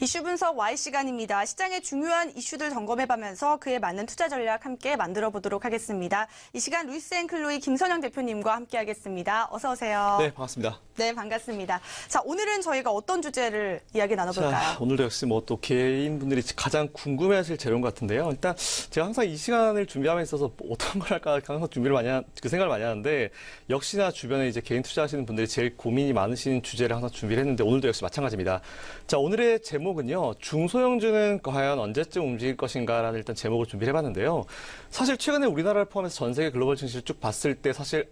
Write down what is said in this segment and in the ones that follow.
이슈 분석 Y 시간입니다. 시장의 중요한 이슈들 점검해보면서 그에 맞는 투자 전략 함께 만들어 보도록 하겠습니다. 이 시간 루이스앤클로이 김선영 대표님과 함께하겠습니다. 어서 오세요. 네, 반갑습니다. 네, 반갑습니다. 자, 오늘은 저희가 어떤 주제를 이야기 나눠볼까요? 자, 오늘도 역시 또 개인분들이 가장 궁금해하실 재료인 것 같은데요. 일단 제가 항상 이 시간을 준비하면서 있어서 어떤 걸 할까 항상 생각을 많이 하는데, 역시나 주변에 이제 개인 투자하시는 분들이 제일 고민이 많으신 주제를 항상 준비를 했는데 오늘도 역시 마찬가지입니다. 자, 오늘의 제목은요, 중소형주는 과연 언제쯤 움직일 것인가라는 일단 제목을 준비를 해봤는데요. 사실 최근에 우리나라를 포함해서 전 세계 글로벌 증시를 쭉 봤을 때 사실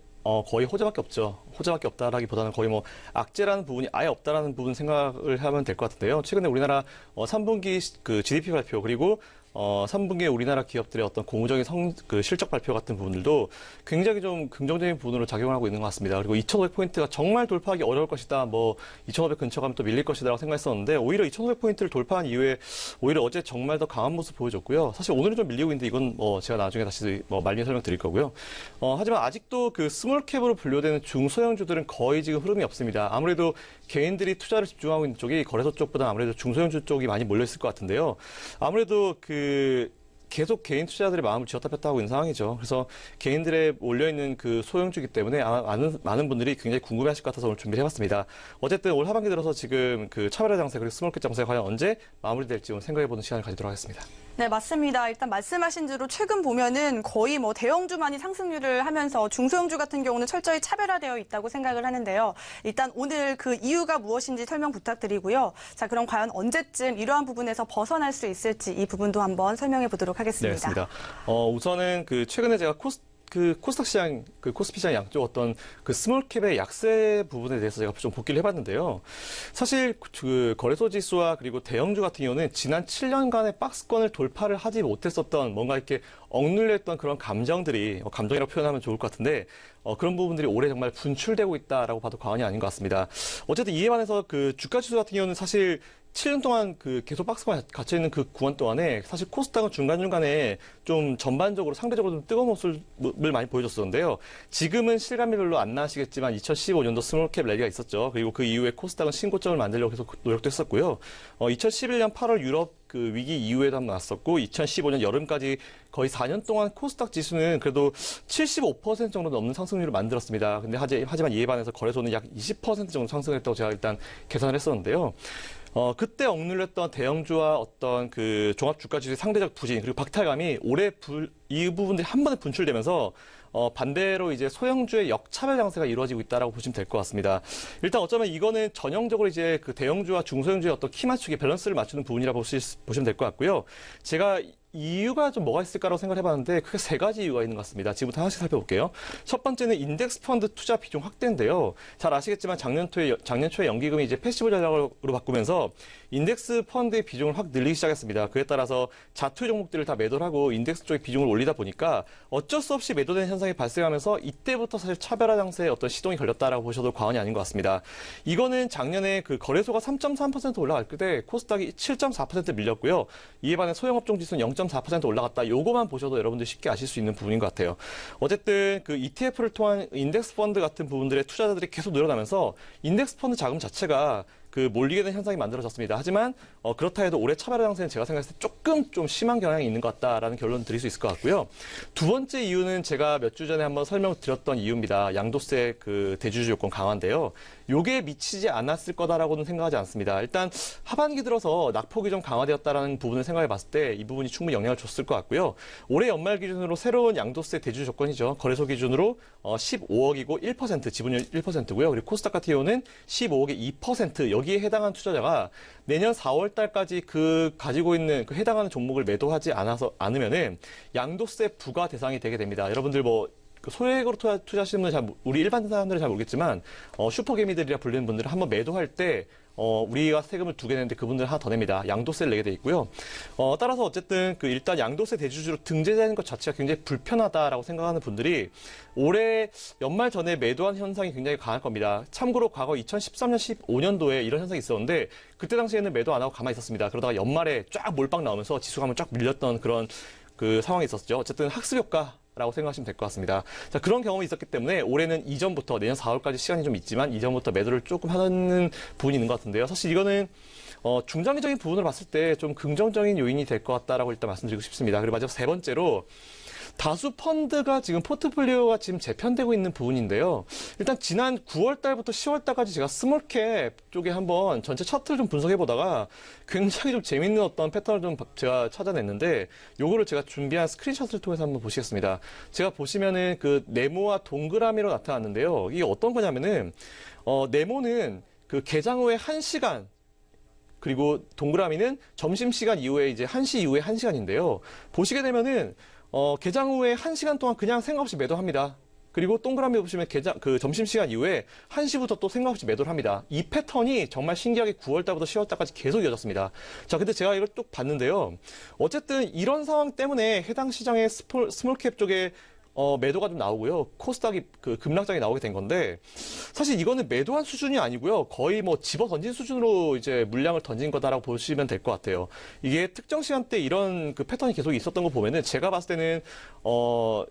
거의 호재밖에 없죠. 호재밖에 없다라기보다는 거의 악재라는 부분이 아예 없다라는 부분 생각을 하면 될 것 같은데요. 최근에 우리나라 3분기 그 GDP 발표, 그리고 3분기에 우리나라 기업들의 어떤 고무적인 실적 발표 같은 부분들도 굉장히 좀 긍정적인 부분으로 작용을 하고 있는 것 같습니다. 그리고 2,500포인트가 정말 돌파하기 어려울 것이다. 2,500 근처 가면 또 밀릴 것이다라고 생각했었는데, 오히려 2,500포인트를 돌파한 이후에 오히려 어제 정말 더 강한 모습 보여줬고요. 사실 오늘은 좀 밀리고 있는데 이건 제가 나중에 다시 말미에 설명드릴 거고요. 하지만 아직도 그 스몰캡으로 분류되는 중소형주들은 거의 지금 흐름이 없습니다. 아무래도 개인들이 투자를 집중하고 있는 쪽이 거래소 쪽보다 아무래도 중소형주 쪽이 많이 몰려있을 것 같은데요. 아무래도 계속 개인 투자자들의 마음을 쥐었다 폈다 하고 있는 상황이죠. 그래서 개인들의 몰려있는 그 소형주기 때문에 많은 분들이 굉장히 궁금해하실 것 같아서 오늘 준비를 해봤습니다. 어쨌든 올 하반기 들어서 지금 그 차별화 장세 그리고 스몰캡 장세가 과연 언제 마무리될지 오늘 생각해보는 시간을 가지도록 하겠습니다. 네, 맞습니다. 일단 말씀하신 대로 최근 보면은 거의 대형주만이 상승률을 하면서 중소형주 같은 경우는 철저히 차별화되어 있다고 생각을 하는데요. 일단 오늘 그 이유가 무엇인지 설명 부탁드리고요. 자, 그럼 과연 언제쯤 이러한 부분에서 벗어날 수 있을지 이 부분도 한번 설명해 보도록 하겠습니다. 네, 맞습니다. 우선은 최근에 제가 코스닥 시장, 코스피 시장 양쪽 어떤 스몰캡의 약세 부분에 대해서 제가 좀 복기를 해봤는데요. 사실 거래소 지수와 그리고 대형주 같은 경우는 지난 7년간의 박스권을 돌파를 하지 못했었던 뭔가 이렇게 억눌렸던 그런 감정이라고 표현하면 좋을 것 같은데, 그런 부분들이 올해 정말 분출되고 있다라고 봐도 과언이 아닌 것 같습니다. 어쨌든 이에 반해서 주가 지수 같은 경우는 사실 7년 동안 계속 박스가 갇혀있는 그 구간 동안에 사실 코스닥은 중간중간에 좀 전반적으로 상대적으로 좀 뜨거운 모습을 많이 보여줬었는데요. 지금은 실감이 별로 안 나시겠지만 2015년도 스몰캡 랠리가 있었죠. 그리고 그 이후에 코스닥은 신고점을 만들려고 계속 노력도 했었고요. 2011년 8월 유럽 위기 이후에도 한번 났었고, 2015년 여름까지 거의 4년 동안 코스닥 지수는 그래도 75% 정도 넘는 상승률을 만들었습니다. 근데 하지만 이에 반해서 거래소는 약 20% 정도 상승했다고 제가 일단 계산을 했었는데요. 그때 억눌렸던 대형주와 어떤 종합 주가 지수의 상대적 부진, 그리고 박탈감이 올해 이 부분들이 한 번에 분출되면서 반대로 이제 소형주의 역차별 장세가 이루어지고 있다라고 보시면 될 것 같습니다. 일단 어쩌면 이거는 전형적으로 이제 대형주와 중소형주의 어떤 키 맞추기, 밸런스를 맞추는 부분이라고 보시면 될 것 같고요. 제가 이유가 좀 뭐가 있을까라고 생각을 해봤는데 크게 세 가지 이유가 있는 것 같습니다. 지금부터 하나씩 살펴볼게요. 첫 번째는 인덱스 펀드 투자 비중 확대인데요. 잘 아시겠지만 작년 초에 연기금이 이제 패시브 전략으로 바꾸면서 인덱스 펀드의 비중을 확 늘리기 시작했습니다. 그에 따라서 자투 종목들을 다 매도를 하고 인덱스 쪽의 비중을 올리다 보니까 어쩔 수 없이 매도된 현상이 발생하면서 이때부터 사실 차별화 장세의 어떤 시동이 걸렸다라고 보셔도 과언이 아닌 것 같습니다. 이거는 작년에 거래소가 3.3% 올라갈 때 코스닥이 7.4% 밀렸고요. 이에 반해 소형업종 지수는 0.4% 올라갔다. 요거만 보셔도 여러분들 쉽게 아실 수 있는 부분인 것 같아요. 어쨌든 ETF를 통한 인덱스 펀드 같은 부분들의 투자자들이 계속 늘어나면서 인덱스 펀드 자금 자체가 몰리게 된 현상이 만들어졌습니다. 하지만 그렇다 해도 올해 차별화 장세는 제가 생각했을 때 조금 좀 심한 경향이 있는 것 같다라는 결론을 드릴 수 있을 것 같고요. 두 번째 이유는 제가 몇 주 전에 한번 설명드렸던 이유입니다. 양도세 대주주 요건 강화인데요. 요게 미치지 않았을 거다라고는 생각하지 않습니다. 일단 하반기 들어서 낙폭이 좀 강화되었다라는 부분을 생각해 봤을 때 이 부분이 충분히 영향을 줬을 것 같고요. 올해 연말 기준으로 새로운 양도세 대주주 조건이죠. 거래소 기준으로 15억이고 1%, 지분율 1%고요. 그리고 코스닥 같은 경우는 15억에 2%, 여기에 해당한 투자자가 내년 4월 달까지 가지고 있는 해당하는 종목을 매도하지 않으면은 양도세 부과 대상이 되게 됩니다. 여러분들 소액으로 투자하시는 분은 우리 일반 사람들은 잘 모르겠지만, 슈퍼개미들이라 불리는 분들은 한번 매도할 때 우리가 세금을 두게 되는데 그분들 하나 더 냅니다. 양도세를 내게 돼 있고요. 따라서 어쨌든 일단 양도세 대주주로 등재되는 것 자체가 굉장히 불편하다라고 생각하는 분들이 올해 연말 전에 매도한 현상이 굉장히 강할 겁니다. 참고로 과거 2013년, 15년도에 이런 현상이 있었는데 그때 당시에는 매도 안 하고 가만히 있었습니다. 그러다가 연말에 쫙 몰빵 나오면서 지수가 한번 쫙 밀렸던 그런 상황이 있었죠. 어쨌든 학습 효과, 라고 생각하시면 될 것 같습니다. 자, 그런 경험이 있었기 때문에 올해는 이전부터 내년 4월까지 시간이 좀 있지만 이전부터 매도를 조금 하는 부분이 있는 것 같은데요. 사실 이거는 중장기적인 부분을 봤을 때 좀 긍정적인 요인이 될 것 같다라고 일단 말씀드리고 싶습니다. 그리고 마지막 세 번째로 다수 펀드가 지금 포트폴리오가 지금 재편되고 있는 부분인데요. 일단 지난 9월 달부터 10월 달까지 제가 스몰캡 쪽에 한번 전체 차트를 좀 분석해 보다가 굉장히 좀 재밌는 어떤 패턴을 좀 제가 찾아냈는데 요거를 제가 준비한 스크린샷을 통해서 한번 보시겠습니다. 제가 보시면은 그 네모와 동그라미로 나타났는데요. 이게 어떤 거냐면은 네모는 그 개장 후에 1시간 그리고 동그라미는 점심시간 이후에 이제 1시 이후에 1시간인데요. 보시게 되면은 개장 후에 1시간 동안 그냥 생각 없이 매도합니다. 그리고 동그라미 보시면 점심시간 이후에 1시부터 또 생각 없이 매도를 합니다. 이 패턴이 정말 신기하게 9월 달부터 10월 달까지 계속 이어졌습니다. 자, 근데 제가 이걸 또 봤는데요. 어쨌든 이런 상황 때문에 해당 시장의 스몰캡 쪽에 매도가 좀 나오고요. 코스닥이 급락장이 나오게 된 건데 사실 이거는 매도한 수준이 아니고요. 거의 뭐 집어 던진 수준으로 이제 물량을 던진 거다라고 보시면 될 것 같아요. 이게 특정 시간대 이런 그 패턴이 계속 있었던 거 보면은 제가 봤을 때는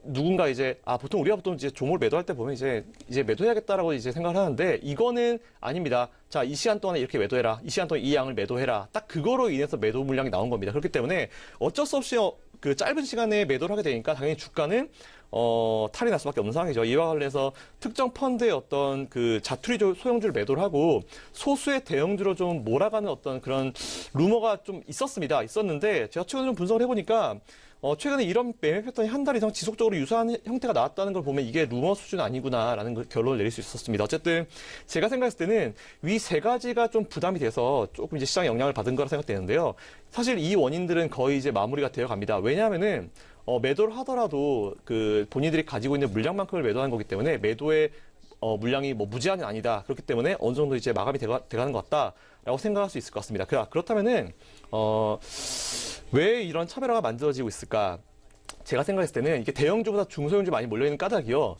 누군가 이제 보통 우리가 보통 이제 종목을 매도할 때 보면 이제 매도해야겠다라고 이제 생각을 하는데 이거는 아닙니다. 자, 이 시간 동안에 이렇게 매도해라. 이 시간 동안에 이 양을 매도해라. 딱 그거로 인해서 매도 물량이 나온 겁니다. 그렇기 때문에 어쩔 수 없이 그 짧은 시간에 매도를 하게 되니까 당연히 주가는 탈이 날 수밖에 없는 상황이죠. 이와 관련해서 특정 펀드의 어떤 그 자투리 소형주를 매도를 하고 소수의 대형주로 좀 몰아가는 어떤 그런 루머가 좀 있었는데 제가 최근에 좀 분석을 해보니까 최근에 이런 매매 패턴이 한 달 이상 지속적으로 유사한 형태가 나왔다는 걸 보면 이게 루머 수준 아니구나라는 결론을 내릴 수 있었습니다. 어쨌든 제가 생각했을 때는 위 세 가지가 좀 부담이 돼서 조금 이제 시장에 영향을 받은 거라 생각되는데요. 사실 이 원인들은 거의 이제 마무리가 되어 갑니다. 왜냐하면은 매도를 하더라도 그 본인들이 가지고 있는 물량만큼을 매도하는 거기 때문에 매도의 물량이 뭐 무제한이 아니다. 그렇기 때문에 어느 정도 이제 마감이 돼가는 것 같다라고 생각할 수 있을 것 같습니다. 그렇다면은 왜 이런 차별화가 만들어지고 있을까? 제가 생각했을 때는 이게 대형주보다 중소형주 많이 몰려있는 까닭이요.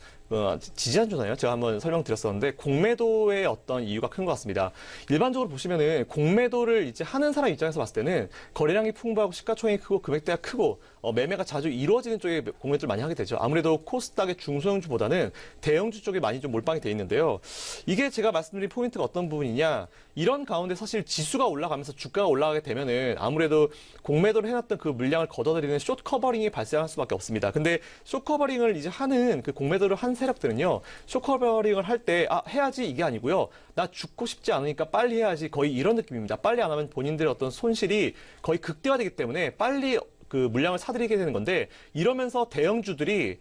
지지난주잖아요. 제가 한번 설명드렸었는데 공매도의 어떤 이유가 큰 것 같습니다. 일반적으로 보시면은 공매도를 이제 하는 사람 입장에서 봤을 때는 거래량이 풍부하고 시가총액이 크고 금액대가 크고 매매가 자주 이루어지는 쪽에 공매도를 많이 하게 되죠. 아무래도 코스닥의 중소형주보다는 대형주 쪽에 많이 좀 몰빵이 돼 있는데요. 이게 제가 말씀드린 포인트가 어떤 부분이냐? 이런 가운데 사실 지수가 올라가면서 주가가 올라가게 되면은 아무래도 공매도를 해놨던 그 물량을 걷어들이는 숏 커버링이 발생할 수밖에 없습니다. 근데 숏 커버링을 이제 하는 그 공매도를 한 세력들은요, 숏 커버링을 할 때 해야지 이게 아니고요. 나 죽고 싶지 않으니까 빨리 해야지 거의 이런 느낌입니다. 빨리 안 하면 본인들의 어떤 손실이 거의 극대화되기 때문에 빨리 그 물량을 사들이게 되는 건데 이러면서 대형주들이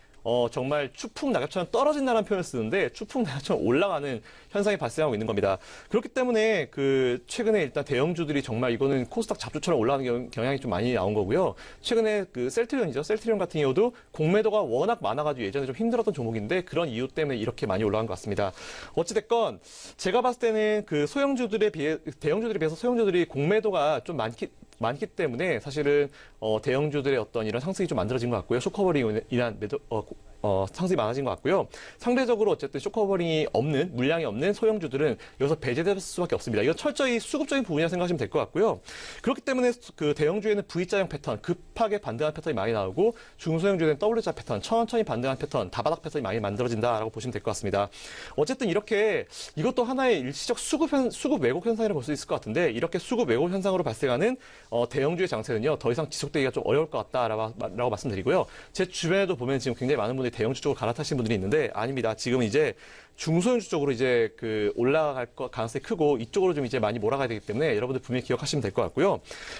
정말 추풍 낙엽처럼 떨어진다는 표현을 쓰는데 추풍 낙엽처럼 올라가는 현상이 발생하고 있는 겁니다. 그렇기 때문에 그 최근에 일단 대형주들이 정말 이거는 코스닥 잡주처럼 올라가는 경향이 좀 많이 나온 거고요. 최근에 그 셀트리온이죠. 셀트리온 같은 경우도 공매도가 워낙 많아가지고 예전에 좀 힘들었던 종목인데 그런 이유 때문에 이렇게 많이 올라간 것 같습니다. 어찌됐건 제가 봤을 때는 그 대형주들에 비해서 소형주들이 공매도가 좀 많기 때문에 사실은 대형주들의 어떤 이런 상승이 좀 만들어진 것 같고요. 쇼커버링으로 인한 상승이 많아진 것 같고요. 상대적으로 어쨌든 쇼커버링이 없는, 물량이 없는 소형주들은 여기서 배제될 수밖에 없습니다. 이건 철저히 수급적인 부분이라 생각하시면 될 것 같고요. 그렇기 때문에 그 대형주에는 V자형 패턴, 급하게 반등하는 패턴이 많이 나오고 중소형주에는 W자 패턴, 천천히 반등하는 패턴, 다바닥 패턴이 많이 만들어진다라고 보시면 될 것 같습니다. 어쨌든 이렇게 이것도 하나의 일시적 수급 왜곡 현상이라고 볼 수 있을 것 같은데 이렇게 수급 왜곡 현상으로 발생하는 대형주의 장세는요, 더 이상 지속되기가 좀 어려울 것 같다라고 말씀드리고요. 제 주변에도 보면 지금 굉장히 많은 분들이 대형주 쪽으로 갈아타신 분들이 있는데 아닙니다. 지금 이제 중소형주 쪽으로 이제 그 올라갈 가능성이 크고 이쪽으로 좀 이제 많이 몰아가야 되기 때문에 여러분들 분명히 기억하시면 될 것 같고요.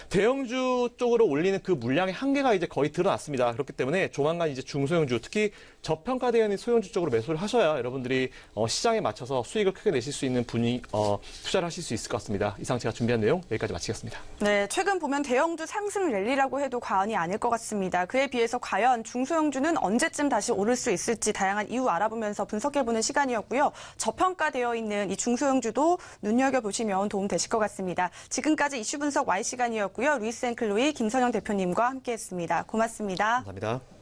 대형주 쪽으로 올리는 그 물량의 한계가 이제 거의 드러났습니다. 그렇기 때문에 조만간 이제 중소형주, 특히 저평가되어 있는 소형주 쪽으로 매수를 하셔야 여러분들이 시장에 맞춰서 수익을 크게 내실 수 있는 투자를 하실 수 있을 것 같습니다. 이상 제가 준비한 내용 여기까지 마치겠습니다. 네, 최근 보면 대형주 상승 랠리라고 해도 과언이 아닐 것 같습니다. 그에 비해서 과연 중소형주는 언제쯤 다시 오를 수 있을지 다양한 이유 알아보면서 분석해보는 시간이었고요. 저평가되어 있는 이 중소형주도 눈여겨보시면 도움 되실 것 같습니다. 지금까지 이슈 분석 Y시간이었고요. 루이스 앤클로이 김선영 대표님과 함께했습니다. 고맙습니다. 감사합니다.